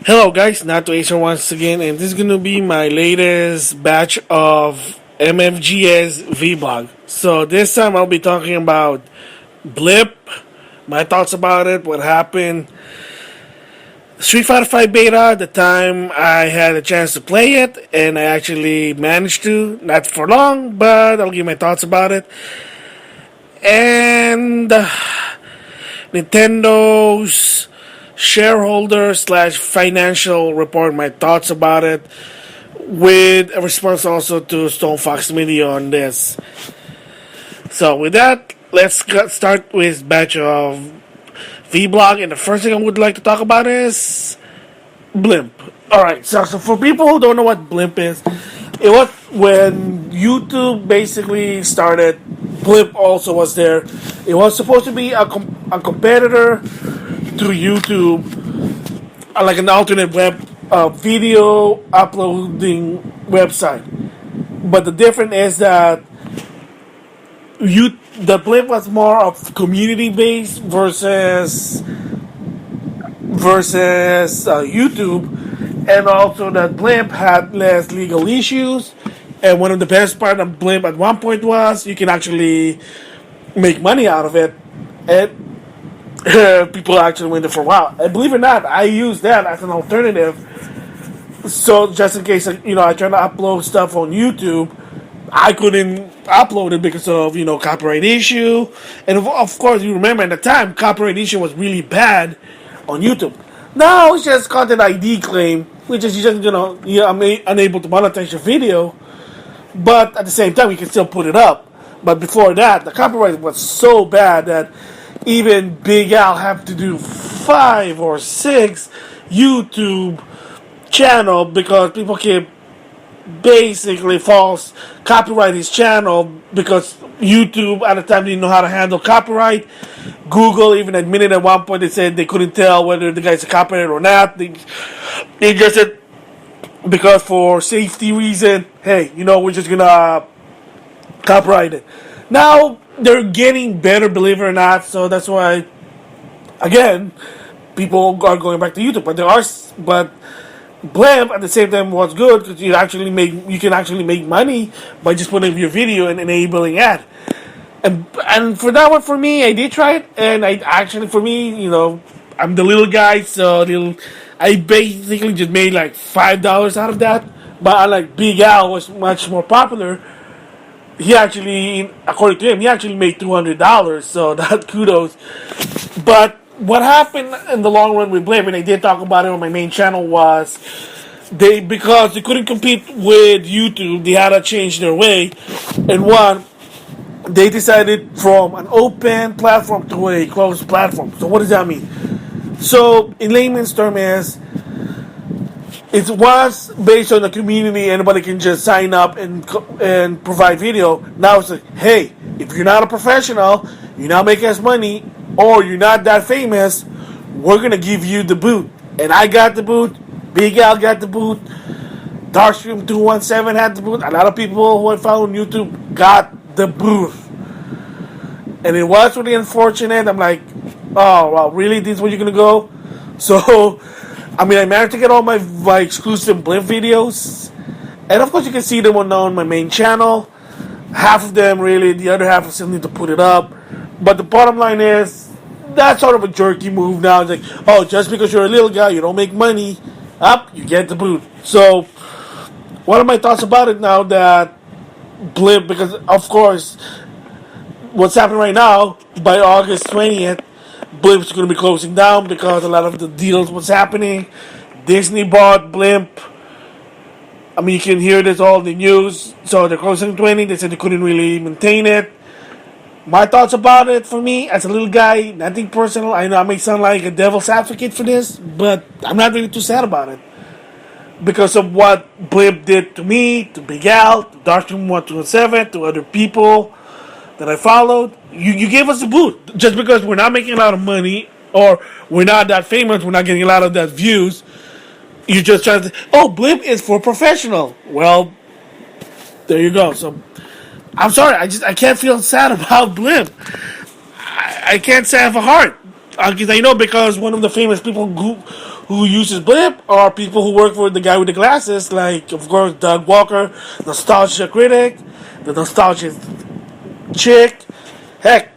Hello guys, NautoAisDx once again, and this is gonna be my latest batch of MmGS vlog. So this time I'll be talking about Blip, my thoughts about it, what happened, Street Fighter 5 beta, the time I had a chance to play it, and I actually managed to, not for long, but I'll give my thoughts about it, and Nintendo's shareholder slash financial report, my thoughts about it, with a response also to Stone Fox Media on this. So with that, let's start with batch of vlog, and the first thing I would like to talk about is Blimp. Alright, so for people who don't know what Blimp is, it was when YouTube basically started, Blip also was there. It was supposed to be a competitor to YouTube, like an alternate web video uploading website. But the difference is that the Blip was more of community based versus YouTube, and also that Blimp had less legal issues. And one of the best part of Blimp at one point was you can actually make money out of it, and people actually went there for a while. And believe it or not, I use that as an alternative. So just in case, I try to upload stuff on YouTube, I couldn't upload it because of copyright issue. And of course, you remember at the time, copyright issue was really bad on YouTube. Now it's just content ID claim, which is just you're unable to monetize your video, but at the same time you can still put it up. But before that, the copyright was so bad that even Big Al had to do 5 or 6 YouTube channel because people keep basically false copyright his channel because YouTube at the time didn't know how to handle copyright. Google even admitted at one point they said they couldn't tell whether the guy's a copyright or not. They just said because for safety reason, hey, we're just gonna copyright it. Now they're getting better, believe it or not. So that's why, again, people are going back to YouTube. But Blimp at the same time was good because you can actually make money by just putting your video and enabling ad. And for that one, for me, I did try it, and I'm the little guy, so I basically just made like $5 out of that. But unlike Big Al was much more popular, he actually, according to him, he actually made $200. So that kudos. But what happened in the long run with Blip, and I did talk about it on my main channel, was because they couldn't compete with YouTube, they had to change their way. And one, they decided from an open platform to a closed platform. So what does that mean? So in layman's term is, it was based on the community. Anybody can just sign up and provide video. Now it's like, hey, if you're not a professional, you're not making us money, or you're not that famous, we're gonna give you the boot. And I got the boot. Big Al got the boot. Darkstream 217 had the boot. A lot of people who I found on YouTube got the boot. And it was really unfortunate. I'm like, oh, well, really? This is where you're gonna go? So, I managed to get all my exclusive Blip videos. And of course, you can see them on my main channel. Half of them, really. The other half, I still need to put it up. But the bottom line is, that's sort of a jerky move now. It's like, oh, just because you're a little guy, you don't make money, you get the boot. So, what are my thoughts about it now that Blip, because of course, what's happening right now, by August 20th, Blip's going to be closing down because a lot of the deals was happening. Disney bought Blip. You can hear this all in the news. So they're closing 20. They said they couldn't really maintain it. My thoughts about it, for me, as a little guy, nothing personal. I know I may sound like a devil's advocate for this, but I'm not really too sad about it. Because of what Blip did to me, to Big Al, to Darkstream 127, to other people that I followed. You gave us a boot. Just because we're not making a lot of money, or we're not that famous, we're not getting a lot of that views, you just try to, oh, Blip is for professional. Well, there you go. So, I'm sorry, I can't feel sad about Blip. I can't say I have a heart. Because I know, because one of the famous people who who uses Blip are people who work for the guy with the glasses, like, of course, Doug Walker, Nostalgia Critic, the Nostalgia Chick, heck,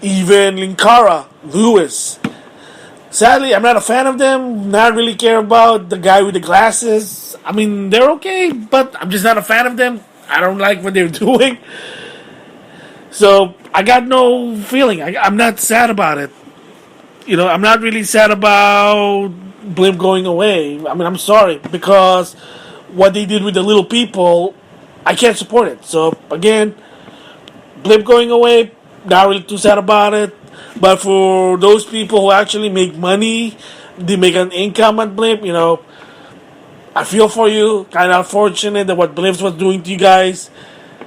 even Linkara Lewis. Sadly, I'm not a fan of them. Not really care about the guy with the glasses. I mean, they're okay, but I'm just not a fan of them. I don't like what they're doing. So I got no feeling. I'm not sad about it. I'm not really sad about Blip going away. I mean, I'm sorry because what they did with the little people, I can't support it. So again, Blip going away, not really too sad about it. But for those people who actually make money, they make an income at Blip, I feel for you. Kind of unfortunate that what Blip was doing to you guys.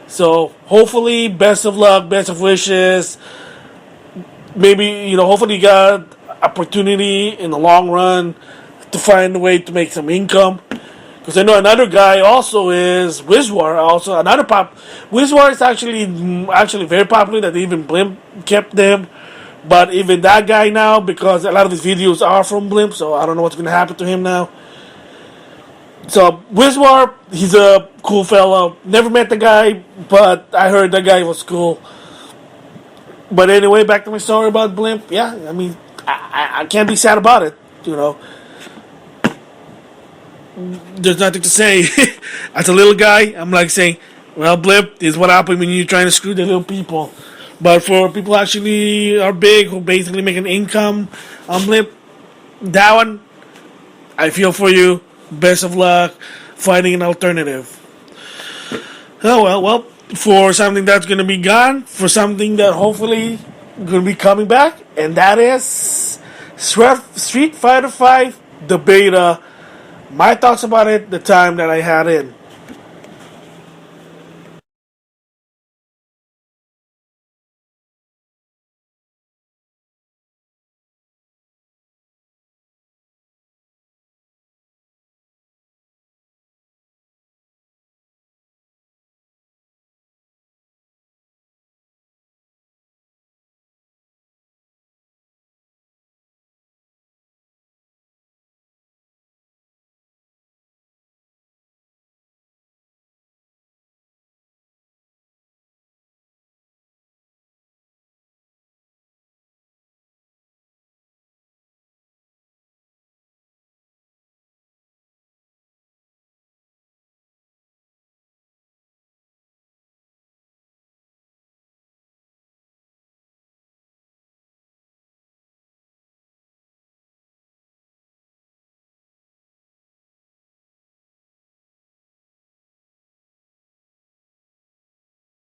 So hopefully, best of luck, best of wishes. Maybe, hopefully you got opportunity in the long run to find a way to make some income. Because I know another guy also is Wizwar. Also another Wizwar is actually very popular. That even Blimp kept them. But even that guy now, because a lot of his videos are from Blimp, so I don't know what's going to happen to him now. So Wizwar, he's a cool fellow. Never met the guy, but I heard that guy was cool. But anyway, back to my story about Blimp. Yeah, I mean, I can't be sad about it. There's nothing to say. As a little guy, I'm like saying, well, Blip is what happens when you're trying to screw the little people. But for people who actually are big, who basically make an income on Blip, that one, I feel for you. Best of luck finding an alternative. Oh, well, for something that's going to be gone, for something that hopefully going to be coming back, and that is Street Fighter V, the beta. My thoughts about it, the time that I had it.